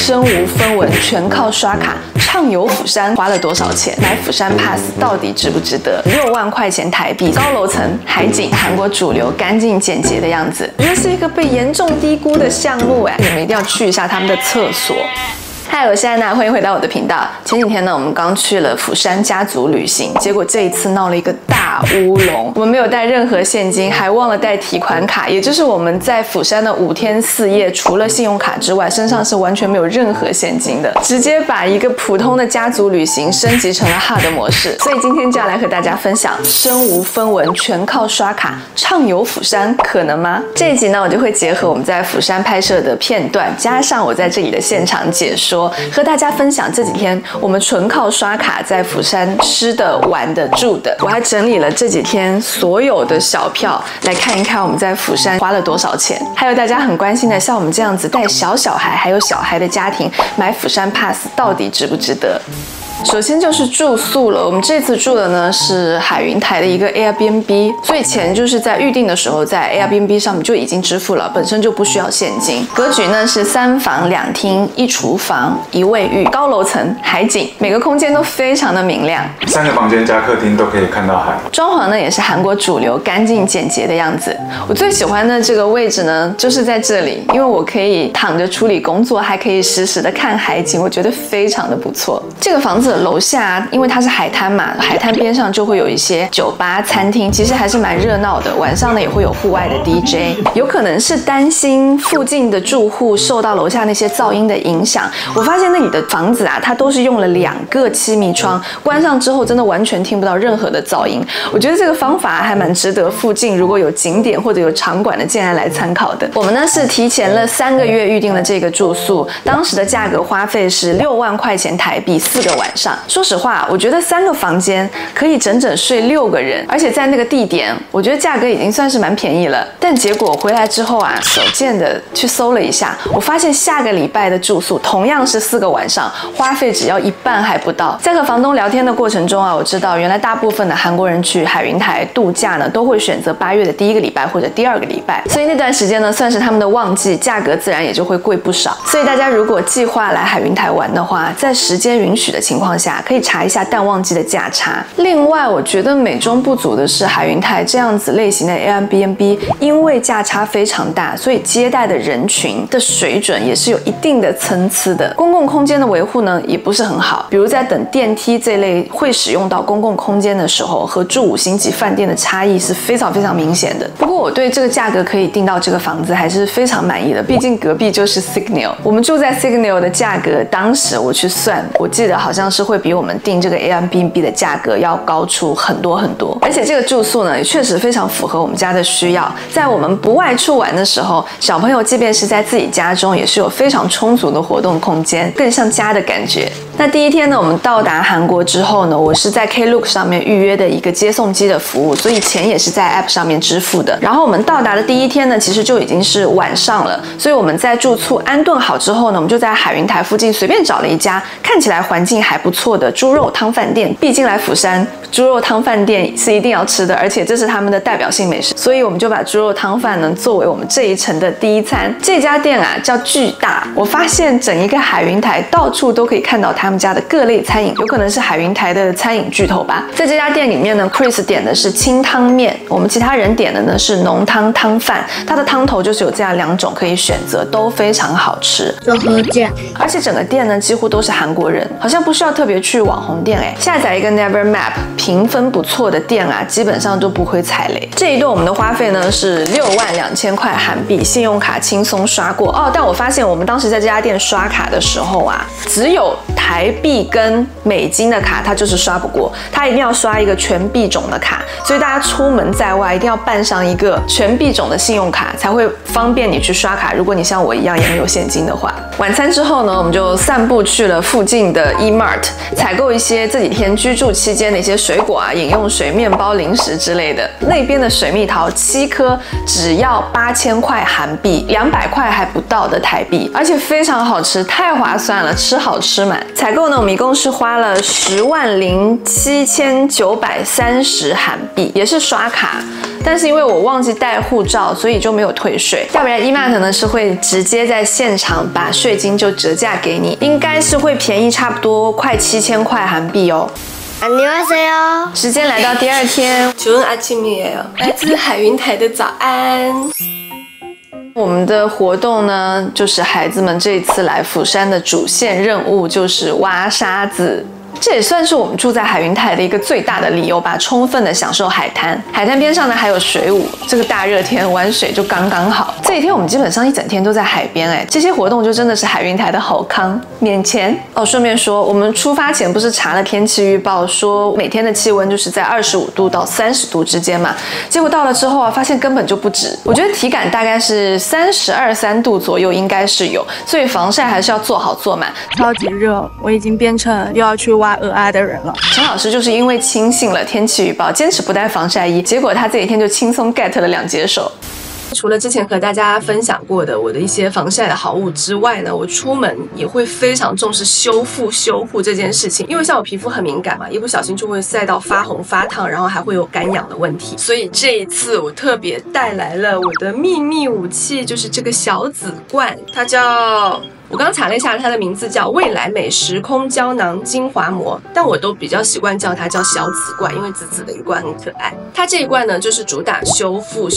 身无分文，全靠刷卡，畅游釜山，花了多少钱？买釜山 Pass 到底值不值得？6万块钱台币，高楼层、海景，韩国主流，干净简洁的样子，这是一个被严重低估的项目哎，你们一定要去一下他们的厕所。嗨，我是安娜，欢迎回到我的频道。前几天呢，我们刚去了釜山家族旅行，结果这一次闹了一个大乌龙。我们没有带任何现金，还忘了带提款卡，也就是我们在釜山的5天4夜，除了信用卡之外，身上是完全没有任何现金的，直接把一个普通的家族旅行升级成了 hard 模式。所以今天就要来和大家分享，身无分文，全靠刷卡，畅游釜山，可能吗？这一集呢，我就会结合我们在釜山拍摄的片段，加上我在这里的现场解说，和大家分享这几天我们纯靠刷卡在釜山吃的、玩的、住的。我还整理了这几天所有的小票，来看一看我们在釜山花了多少钱。还有大家很关心的，像我们这样子带小孩还有小孩的家庭，买釜山 Pass 到底值不值得？首先就是住宿了，我们这次住的呢是海云台的一个 Airbnb， 所以钱就是在预定的时候在 Airbnb 上面就已经支付了，本身就不需要现金。格局呢是3房2厅1厨房1卫浴，高楼层，海景，每个空间都非常的明亮，3个房间加客厅都可以看到海。装潢呢也是韩国主流，干净简洁的样子。我最喜欢的这个位置呢就是在这里，因为我可以躺着处理工作，还可以实时的看海景，我觉得非常的不错。这个房子楼下因为它是海滩嘛，海滩边上就会有一些酒吧、餐厅，其实还是蛮热闹的。晚上呢也会有户外的 DJ， 有可能是担心附近的住户受到楼下那些噪音的影响。我发现那里的房子啊，它都是用了2个气密窗，关上之后真的完全听不到任何的噪音。我觉得这个方法还蛮值得附近如果有景点或者有场馆的建安来参考的。我们呢是提前了3个月预定了这个住宿，当时的价格花费是6万块钱台币4个晚上。说实话，我觉得3个房间可以整整睡6个人，而且在那个地点，我觉得价格已经算是蛮便宜了。但结果回来之后啊，手贱的去搜了一下，我发现下个礼拜的住宿同样是4个晚上，花费只要1半还不到。在和房东聊天的过程中啊，我知道原来大部分的韩国人去海云台度假呢，都会选择8月的第1个礼拜或者第2个礼拜，所以那段时间呢算是他们的旺季，价格自然也就会贵不少。所以大家如果计划来海云台玩的话，在时间允许的情况下，可以查一下淡旺季的价差。另外，我觉得美中不足的是，海云台这样子类型的 Airbnb， 因为价差非常大，所以接待的人群的水准也是有一定的参差的。公共空间的维护呢，也不是很好。比如在等电梯这类会使用到公共空间的时候，和住5星级饭店的差异是非常非常明显的。不过我对这个价格可以订到这个房子还是非常满意的，毕竟隔壁就是 Signal。我们住在 Signal 的价格，当时我去算，我记得好像是会比我们订这个 Airbnb 的价格要高出很多很多。而且这个住宿呢，也确实非常符合我们家的需要。在我们不外出玩的时候，小朋友即便是在自己家中，也是有非常充足的活动空间，更像家的感觉。那第一天呢，我们到达韩国之后呢，我是在 Klook 上面预约的一个接送机的服务，所以钱也是在 App 上面支付的。然后我们到达的第一天呢，其实就已经是晚上了，所以我们在住处安顿好之后呢，我们就在海云台附近随便找了一家看起来环境还不错的猪肉汤饭店。毕竟来釜山，猪肉汤饭店是一定要吃的，而且这是他们的代表性美食，所以我们就把猪肉汤饭呢作为我们这一程的第一餐。这家店啊叫巨大，我发现整一个海云台到处都可以看到他们家的各类餐饮，有可能是海云台的餐饮巨头吧。在这家店里面呢 ，Chris 点的是清汤面，我们其他人点的呢是浓汤汤饭，它的汤头就是有这样2种可以选择，都非常好吃。就喝酱，而且整个店呢几乎都是韩国人，好像不需要特别去网红店哎，下载一个 Never Map， 评分不错的店啊，基本上都不会踩雷。这一顿我们的花费呢是62000块韩币，信用卡轻松刷过哦。但我发现我们当时在这家店刷卡的时候啊，只有台币跟美金的卡它就是刷不过，它一定要刷一个全币种的卡，所以大家出门在外一定要办上一个全币种的信用卡，才会方便你去刷卡。如果你像我一样也没有现金的话。晚餐之后呢，我们就散步去了附近的 E-Mart， 采购一些这几天居住期间的一些水果啊、饮用水、面包、零食之类的。那边的水蜜桃7颗只要8000块韩币，200块还不到的台币，而且非常好吃，太划算了，吃好吃满。采购呢，我们一共是花了107930韩币，也是刷卡。但是因为我忘记带护照，所以就没有退税。要不然 E-Mart 呢是会直接在现场把税金就折价给你，应该是会便宜差不多快7000块韩币哦。안녕하세요。时间来到第2天，좋은 아침이에요。来自海云台的早安。我们的活动呢，就是孩子们这一次来釜山的主线任务就是挖沙子。这也算是我们住在海云台的一个最大的理由吧，充分的享受海滩。海滩边上呢还有水舞，这个大热天玩水就刚刚好。这一天我们基本上一整天都在海边，这些活动就真的是海云台的好康，免钱哦。顺便说，我们出发前不是查了天气预报，说每天的气温就是在25度到30度之间嘛，结果到了之后啊，发现根本就不止。我觉得体感大概是32、3度左右应该是有，所以防晒还是要做好做满。超级热，我已经变成又要去挖鹅啊的人了。陈老师就是因为轻信了天气预报，坚持不带防晒衣，结果他这一天就轻松 get 了2节手。除了之前和大家分享过的我的一些防晒的好物之外呢，我出门也会非常重视修护这件事情，因为像我皮肤很敏感嘛，一不小心就会晒到发红发烫，然后还会有干痒的问题，所以这一次我特别带来了我的秘密武器，就是这个小紫罐，它叫。我刚查了一下，它的名字叫未来美时空胶囊精华膜，但我都比较习惯叫它叫小紫罐，因为紫紫的一罐很可爱。它这一罐呢，就是主打修护。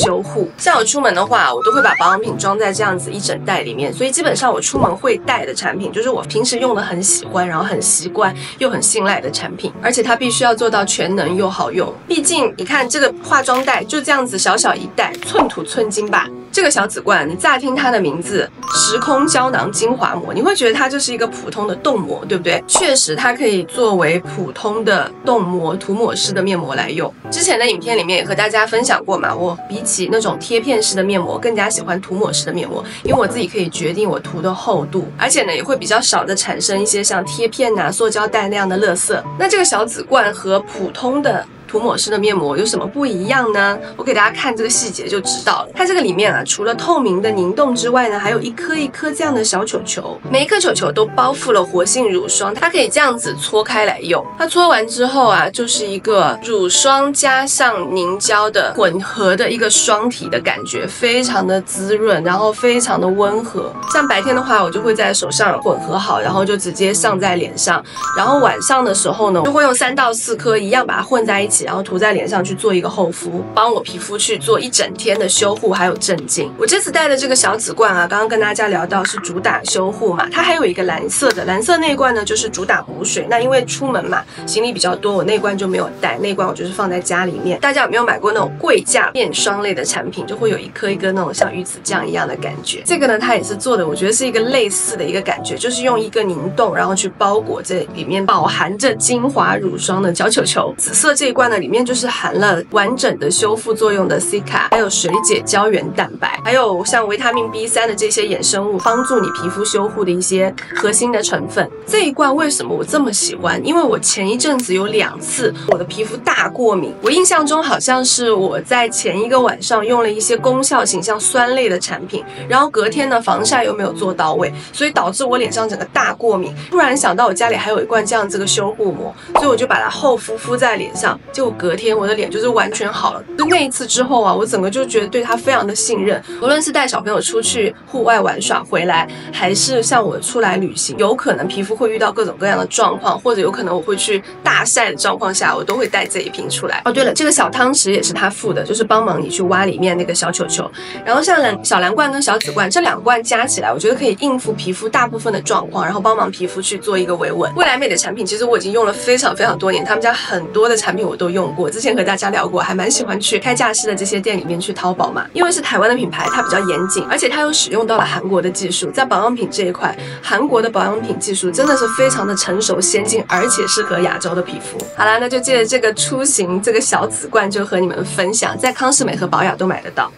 像我出门的话，我都会把保养品装在这样子一整袋里面，所以基本上我出门会带的产品，就是我平时用的很喜欢，然后很习惯又很信赖的产品，而且它必须要做到全能又好用。毕竟你看这个化妆袋就这样子小小一袋，寸土寸金吧。这个小紫罐，你乍听它的名字“时空胶囊精华膜”，你会觉得它就是一个普通的冻膜，对不对？确实，它可以作为普通的冻膜、涂抹式的面膜来用。之前的影片里面也和大家分享过嘛，我比起那种贴片式的面膜，更加喜欢涂抹式的面膜，因为我自己可以决定我涂的厚度，而且呢也会比较少的产生一些像贴片啊、塑胶袋那样的垃圾。那这个小紫罐和普通的涂抹式的面膜有什么不一样呢？我给大家看这个细节就知道了。它这个里面啊，除了透明的凝冻之外呢，还有一颗一颗这样的小球球，每一颗球球都包覆了活性乳霜，它可以这样子搓开来用。它搓完之后啊，就是一个乳霜加上凝胶的混合的一个霜体的感觉，非常的滋润，然后非常的温和。像白天的话，我就会在手上混合好，然后就直接上在脸上。然后晚上的时候呢，就会用3到4颗一样把它混在一起，然后涂在脸上去做一个厚敷，帮我皮肤去做一整天的修护还有镇静。我这次带的这个小紫罐啊，刚刚跟大家聊到是主打修护嘛，它还有一个蓝色的，蓝色那一罐呢就是主打补水。那因为出门嘛，行李比较多，我那罐就没有带，那罐我就是放在家里面。大家有没有买过那种贵价面霜类的产品，就会有一颗一颗那种像鱼子酱一样的感觉？这个呢，它也是做的，我觉得是一个类似的一个感觉，就是用一个凝冻，然后去包裹这里面饱含着精华乳霜的小球球。紫色这一罐呢，里面就是含了完整的修复作用的 CICA， 还有水解胶原蛋白，还有像维他命 B3 的这些衍生物，帮助你皮肤修护的一些核心的成分。这一罐为什么我这么喜欢？因为我前一阵子有2次我的皮肤大过敏，我印象中好像是我在前一个晚上用了一些功效型像酸类的产品，然后隔天呢防晒又没有做到位，所以导致我脸上整个大过敏。突然想到我家里还有一罐这样这个修护膜，所以我就把它厚敷在脸上，结果隔天我的脸就是完全好了。就那一次之后啊，我整个就觉得对它非常的信任，无论是带小朋友出去户外玩耍回来，还是像我出来旅行，有可能皮肤会遇到各种各样的状况，或者有可能我会去大晒的状况下，我都会带这一瓶出来。哦，对了，这个小汤匙也是他附的，就是帮忙你去挖里面那个小球球。然后像小蓝罐跟小紫罐这2罐加起来，我觉得可以应付皮肤大部分的状况，然后帮忙皮肤去做一个维稳。未来美的产品其实我已经用了非常多年，他们家很多的产品我都用过，之前和大家聊过，还蛮喜欢去开架式的这些店里面去淘宝嘛，因为是台湾的品牌，它比较严谨，而且它又使用到了韩国的技术，在保养品这一块，韩国的保养品技术真的是非常的成熟先进，而且适合亚洲的皮肤。好啦，那就借着这个出行这个小紫罐就和你们分享，在康是美和宝雅都买得到。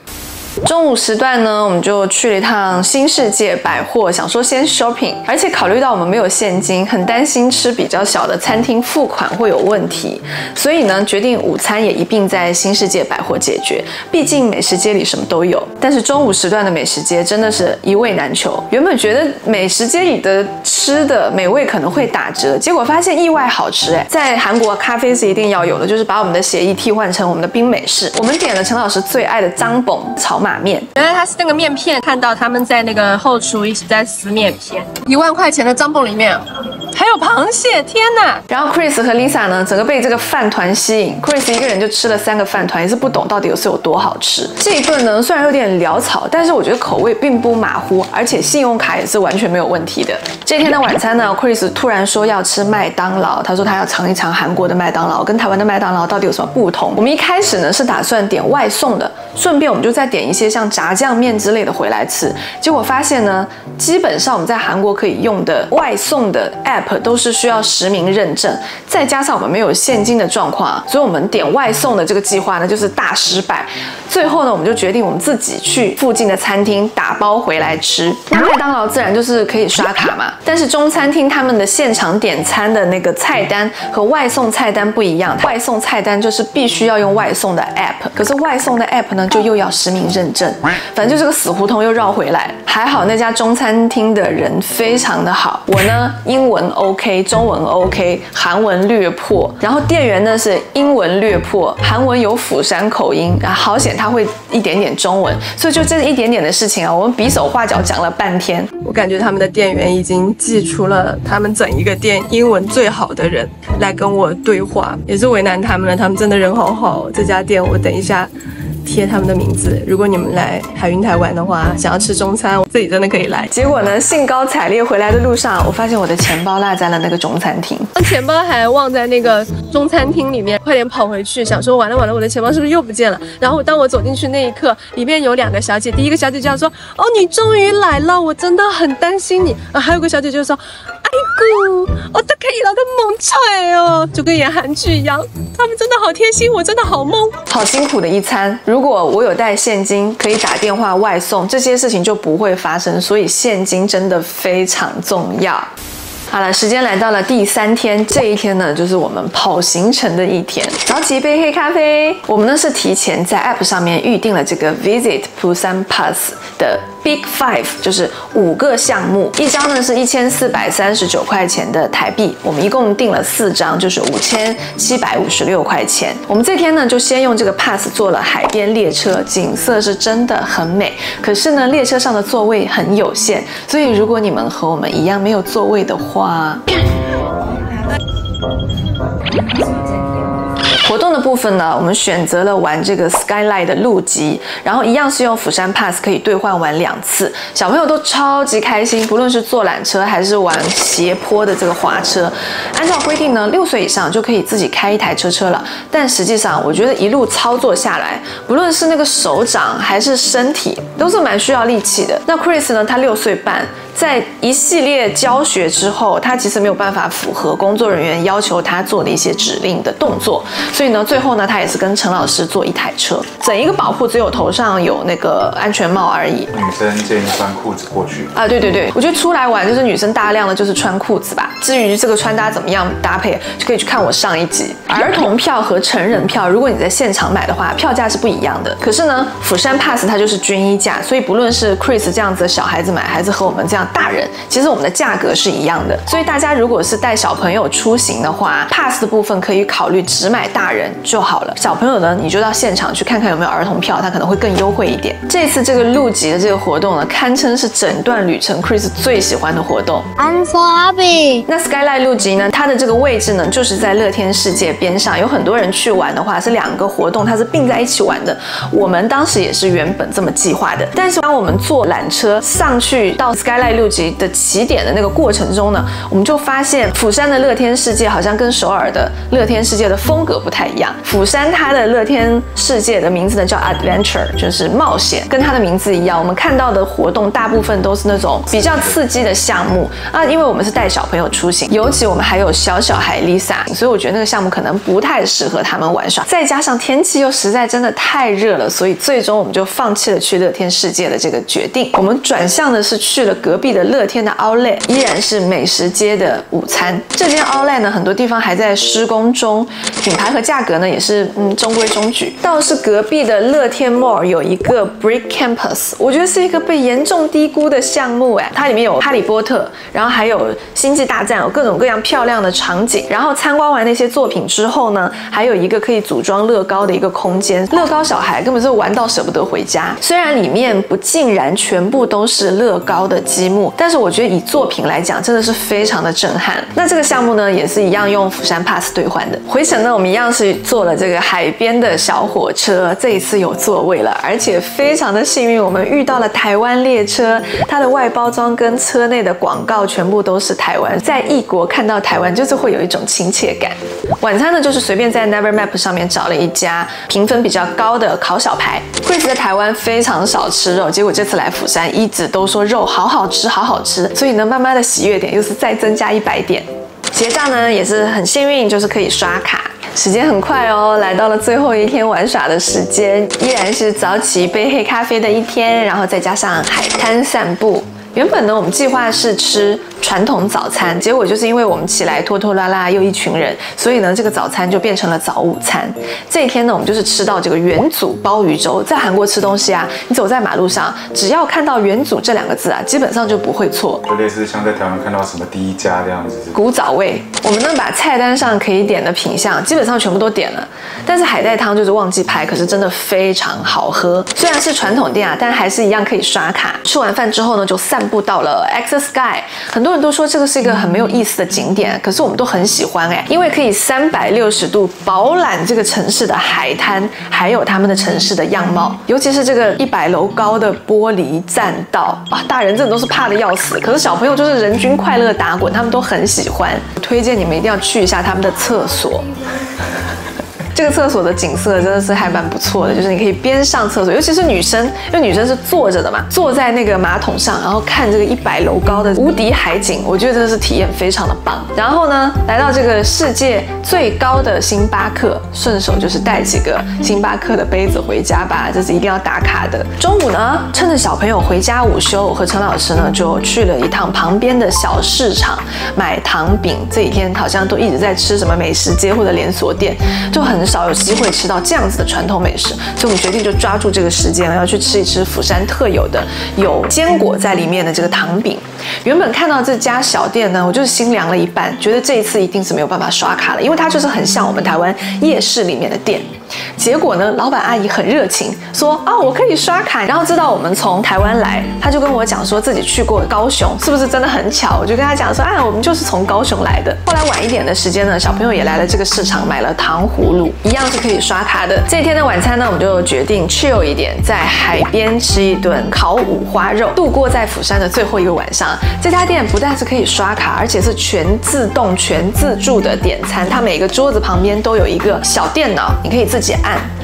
中午时段呢，我们就去了一趟新世界百货，想说先 shopping， 而且考虑到我们没有现金，很担心吃比较小的餐厅付款会有问题，所以呢，决定午餐也一并在新世界百货解决。毕竟美食街里什么都有，但是中午时段的美食街真的是一味难求。原本觉得美食街里的吃吃的美味可能会打折，结果发现意外好吃哎！在韩国咖啡是一定要有的，就是把我们的血液替换成我们的冰美式。我们点了陈老师最爱的张本炒马面，原来它是那个面片，看到他们在那个后厨一直在撕面片。1万块钱的张本里面还有螃蟹，天哪！然后 Chris 和 Lisa 呢，整个被这个饭团吸引。Chris 一个人就吃了3个饭团，也是不懂到底有多好吃。这一顿呢，虽然有点潦草，但是我觉得口味并不马虎，而且信用卡也是完全没有问题的。这天的晚餐呢 ，Chris 突然说要吃麦当劳，他说他要尝一尝韩国的麦当劳跟台湾的麦当劳到底有什么不同。我们一开始呢是打算点外送的，顺便我们就再点一些像炸酱面之类的回来吃。结果发现呢，基本上我们在韩国可以用的外送的 App 都是需要实名认证，再加上我们没有现金的状况，所以我们点外送的这个计划呢就是大失败。最后呢，我们就决定我们自己去附近的餐厅打包回来吃。那麦当劳自然就是可以刷卡嘛，但是中餐厅他们的现场点餐的那个菜单和外送菜单不一样，外送菜单就是必须要用外送的 App， 可是外送的 App 呢就又要实名认证，反正就这个死胡同又绕回来。还好那家中餐厅的人非常的好，我呢英文 OK， 中文 OK， 韩文略破，然后店员呢是英文略破，韩文有釜山口音，好险他会一点点中文，所以就这一点点的事情啊，我们比手画脚讲了半天。我感觉他们的店员已经寄出了他们整一个店英文最好的人来跟我对话，也是为难他们了。他们真的人好好，这家店我等一下贴他们的名字。如果你们来海云台湾的话，想要吃中餐，这里真的可以来。结果呢，兴高采烈回来的路上，我发现我的钱包落在了那个中餐厅，钱包还忘在那个中餐厅里面，快点跑回去，想说完了完了，我的钱包是不是又不见了？然后当我走进去那一刻，里面有2个小姐，第一个小姐就要说：“哦，你终于来了，我真的很担心你。”还有个小姐就说：“哎姑，我都可以了，都懵菜哦，就跟演韩剧一样。”他们真的好贴心，我真的好懵，好辛苦的一餐。如果我有带现金，可以打电话外送，这些事情就不会发生。所以现金真的非常重要。好了，时间来到了第3天，这一天呢，就是我们跑行程的一天。早起一杯黑咖啡，我们呢是提前在 App 上面预定了这个 Visit Busan Pass 的 Big 5， 就是5个项目，一张呢是1439块钱的台币，我们一共订了4张，就是5756块钱。我们这天呢就先用这个 Pass 坐了海边列车，景色是真的很美，可是呢列车上的座位很有限，所以如果你们和我们一样没有座位的话，活动的部分呢，我们选择了玩这个 Skyline 的路级，然后一样是用釜山 Pass 可以兑换玩2次，小朋友都超级开心，不论是坐缆车还是玩斜坡的这个滑车。按照规定呢，6岁以上就可以自己开一台车了，但实际上我觉得一路操作下来，不论是那个手掌还是身体，都是蛮需要力气的。那 Chris 呢，他6岁半。在一系列教学之后，他其实没有办法符合工作人员要求他做的一些指令的动作，所以呢，最后呢，他也是跟陈老师坐一台车，整一个保护只有头上有那个安全帽而已。女生建议穿裤子过去啊，对对对，我觉得出来玩就是女生大量的就是穿裤子吧。至于这个穿搭怎么样搭配，就可以去看我上一集。儿童票和成人票，如果你在现场买的话，票价是不一样的。可是呢，釜山 Pass 它就是均一价，所以不论是 Chris 这样子的小孩子买，还是和我们这样大人，其实我们的价格是一样的。所以大家如果是带小朋友出行的话 ，Pass 的部分可以考虑只买大人就好了。小朋友呢，你就到现场去看看有没有儿童票，它可能会更优惠一点。这次这个路级的这个活动呢，堪称是整段旅程 Chris 最喜欢的活动。I'm so happy。那 Skyline 路级呢，它的这个位置呢，就是在乐天世界边上。有很多人去玩的话，是2个活动，它是并在一起玩的。我们当时也是原本这么计划的，但是当我们坐缆车上去到 Skyline 路级的起点的那个过程中呢，我们就发现釜山的乐天世界好像跟首尔的乐天世界的风格不太一样。釜山它的乐天世界的名字呢叫 Adventure， 就是冒险，跟它的名字一样。我们看到的活动大部分都是那种比较刺激的项目啊，因为我们是带小朋友出行，尤其我们还有小孩 Lisa， 所以我觉得那个项目可能不太适合他们玩耍。再加上天气又实在真的太热了，所以最终我们就放弃了去乐天世界的这个决定。我们转向的是去了隔壁壁的乐天的 Outlet 依然是美食街的午餐。这间 Outlet 呢，很多地方还在施工中，品牌和价格呢也是中规中矩。倒是隔壁的乐天 Mall 有一个 Brick Campus， 我觉得是一个被严重低估的项目哎，它里面有哈利波特，然后还有星际大战，有各种各样漂亮的场景。然后参观完那些作品之后呢，还有一个可以组装乐高的一个空间，乐高小孩根本是玩到舍不得回家。虽然里面不尽然全部都是乐高的积木，但是我觉得以作品来讲，真的是非常的震撼。那这个项目呢，也是一样用釜山 Pass 兑换的。回程呢，我们一样是坐了这个海边的小火车，这一次有座位了，而且非常的幸运，我们遇到了台湾列车，它的外包装跟车内的广告全部都是台湾，在异国看到台湾，就是会有一种亲切感。晚餐呢，就是随便在 Never Map 上面找了一家评分比较高的烤小排。Grace 在台湾非常少吃肉，结果这次来釜山一直都说肉好好吃，好好吃，所以呢，慢慢的喜悦点又是再增加100点。结账呢也是很幸运，就是可以刷卡。时间很快哦，来到了最后一天玩耍的时间，依然是早起一杯黑咖啡的一天，然后再加上海滩散步。原本呢，我们计划是吃传统早餐，结果就是因为我们起来拖拖拉拉又一群人，所以呢，这个早餐就变成了早午餐。这一天呢，我们就是吃到这个元祖鲍鱼粥。在韩国吃东西啊，你走在马路上，只要看到元祖这2个字啊，基本上就不会错。就类似像在台湾看到什么第一家这样子。古早味，我们呢把菜单上可以点的品项基本上全部都点了，但是海带汤就是忘记拍，可是真的非常好喝。虽然是传统店啊，但还是一样可以刷卡。吃完饭之后呢，就散步到了 Access Sky。很多人都说这个是一个很没有意思的景点，可是我们都很喜欢哎，因为可以360度饱览这个城市的海滩，还有他们的城市的样貌。尤其是这个100楼高的玻璃栈道啊，大人真的都是怕的要死，可是小朋友就是人均快乐打滚，他们都很喜欢。推荐你们一定要去一下他们的厕所。这个厕所的景色真的是还蛮不错的，就是你可以边上厕所，尤其是女生，因为女生是坐着的嘛，坐在那个马桶上，然后看这个100楼高的无敌海景，我觉得真的是体验非常的棒。然后呢，来到这个世界最高的星巴克，顺手就是带几个星巴克的杯子回家吧，这是一定要打卡的。中午呢，趁着小朋友回家午休，我和陈老师呢就去了一趟旁边的小市场买糖饼。这几天好像都一直在吃什么美食街或者连锁店，就很少有机会吃到这样子的传统美食，所以我们决定就抓住这个时间，要去吃一吃釜山特有的有坚果在里面的这个糖饼。原本看到这家小店呢，我就是心凉了一半，觉得这一次一定是没有办法刷卡了，因为它就是很像我们台湾夜市里面的店。结果呢，老板阿姨很热情，说啊，我可以刷卡，然后知道我们从台湾来，他就跟我讲说自己去过高雄，是不是真的很巧？我就跟他讲说，啊，我们就是从高雄来的。后来晚一点的时间呢，小朋友也来了这个市场，买了糖葫芦，一样是可以刷卡的。这一天的晚餐呢，我们就决定 chill 一点，在海边吃一顿烤五花肉，度过在釜山的最后一个晚上。这家店不但是可以刷卡，而且是全自动、全自助的点餐，它每个桌子旁边都有一个小电脑，你可以自己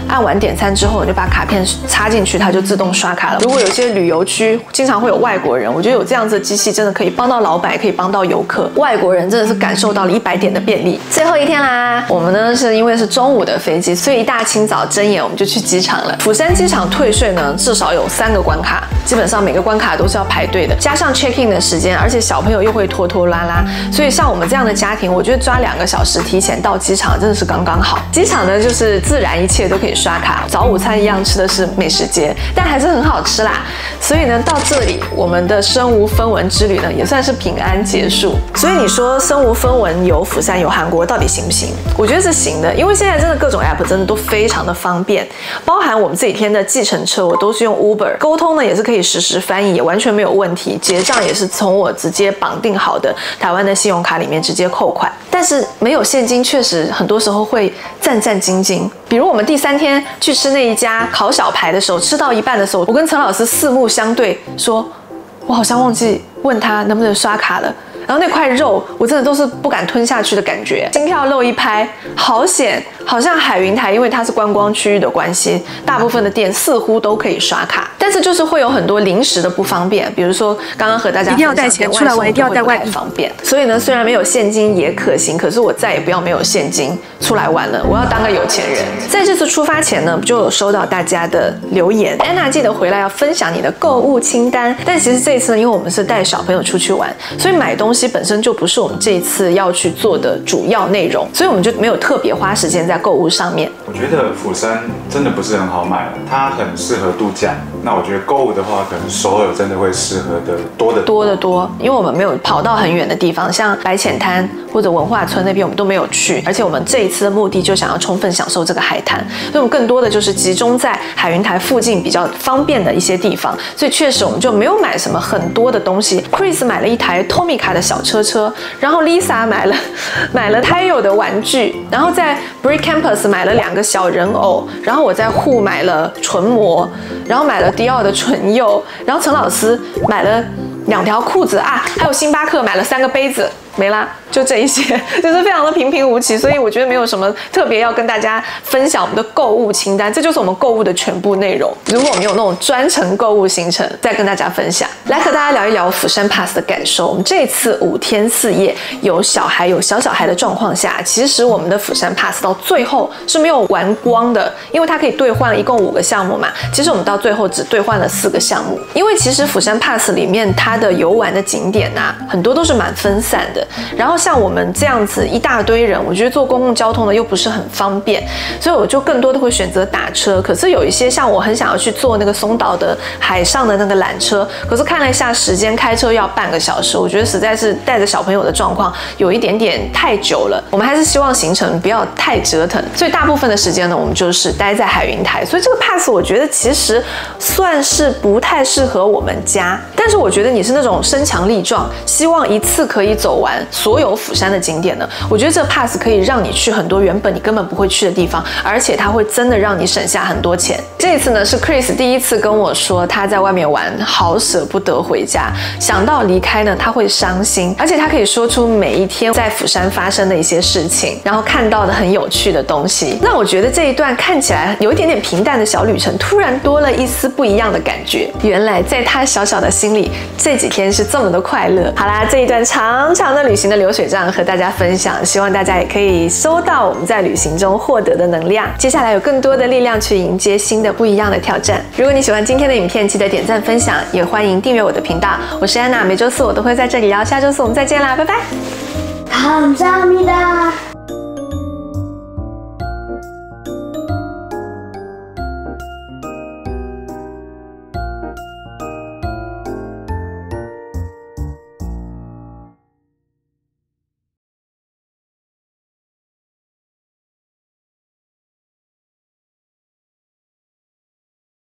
按完点餐之后，你就把卡片插进去，它就自动刷卡了。如果有些旅游区经常会有外国人，我觉得有这样子的机器真的可以帮到老板，也可以帮到游客。外国人真的是感受到了100点的便利。最后一天啦，我们呢是因为是中午的飞机，所以一大清早睁眼我们就去机场了。釜山机场退税呢，至少有3个关卡，基本上每个关卡都是要排队的，加上 check in 的时间，而且小朋友又会拖拖拉拉，所以像我们这样的家庭，我觉得抓2个小时提前到机场真的是刚刚好。机场呢就是自然一切都可以刷卡，早午餐一样吃的是美食街，但还是很好吃啦。所以呢，到这里我们的身无分文之旅呢也算是平安结束。所以你说身无分文游釜山游韩国到底行不行？我觉得是行的，因为现在真的各种 app 真的都非常的方便，包含我们这几天的计程车我都是用 Uber， 沟通呢也是可以实时翻译，也完全没有问题。结账也是从我直接绑定好的台湾的信用卡里面直接扣款，但是没有现金确实很多时候会战战兢兢。比如我们第3天去吃那一家烤小排的时候，吃到一半的时候，我跟陈老师四目相对说，我好像忘记问他能不能刷卡了。然后那块肉我真的都是不敢吞下去的感觉，心跳漏一拍，好险！好像海云台因为它是观光区域的关系，大部分的店似乎都可以刷卡，但是就是会有很多临时的不方便，比如说刚刚和大家一定要带钱出来玩，一定要带外币，方便。所以呢，虽然没有现金也可行，可是我再也不要没有现金出来玩了，我要当个有钱人。在这次出发前呢，就有收到大家的留言 ，Anna 记得回来要分享你的购物清单。但其实这一次呢，因为我们是带小朋友出去玩，所以买东西本身就不是我们这一次要去做的主要内容，所以我们就没有特别花时间在购物上面。我觉得釜山真的不是很好买，它很适合度假。那我觉得购物的话，可能首尔真的会适合的多得多，因为我们没有跑到很远的地方，像白浅滩或者文化村那边我们都没有去，而且我们这一次的目的就想要充分享受这个海滩，所以我们更多的就是集中在海云台附近比较方便的一些地方，所以确实我们就没有买什么很多的东西。Chris 买了一台 Tomica 的小车，然后 Lisa 买了 Tayo 的玩具，然后在 Brick Campus 买了2个小人偶，然后我在户买了唇膜，然后买了迪奥的唇釉，然后陈老师买了2条裤子啊，还有星巴克买了3个杯子，没啦，就这一些，就是非常的平平无奇，所以我觉得没有什么特别要跟大家分享我们的购物清单，这就是我们购物的全部内容。如果我们有那种专程购物行程，再跟大家分享。来和大家聊一聊釜山 Pass 的感受。我们这次5天4夜，有小孩有小孩的状况下，其实我们的釜山 Pass 到最后是没有玩光的，因为它可以兑换一共5个项目嘛。其实我们到最后只兑换了4个项目，因为其实釜山 Pass 里面它的游玩的景点啊，很多都是蛮分散的。然后像我们这样子一大堆人，我觉得坐公共交通呢又不是很方便，所以我就更多的会选择打车。可是有一些像我很想要去坐那个松岛的海上的那个缆车，可是看了一下时间，开车要半个小时，我觉得实在是带着小朋友的状况有一点点太久了。我们还是希望行程不要太折腾，所以大部分的时间呢，我们就是待在海云台。所以这个 pass 我觉得其实算是不太适合我们家，但是我觉得你是那种身强力壮，希望一次可以走完所有釜山的景点呢，我觉得这个 pass 可以让你去很多原本你根本不会去的地方，而且它会真的让你省下很多钱。这一次呢是 Chris 第一次跟我说他在外面玩好舍不得回家，想到离开呢他会伤心，而且他可以说出每一天在釜山发生的一些事情，然后看到的很有趣的东西，让我觉得这一段看起来有一点点平淡的小旅程突然多了一丝不一样的感觉。原来在他小小的心里这几天是这么的快乐。好啦，这一段长长的旅行的流水账和大家分享，希望大家也可以收到我们在旅行中获得的能量，接下来有更多的力量去迎接新的不一样的挑战。如果你喜欢今天的影片，记得点赞分享，也欢迎订阅我的频道。我是安娜，每周4我都会在这里聊，下周4我们再见啦，拜拜。감사합니다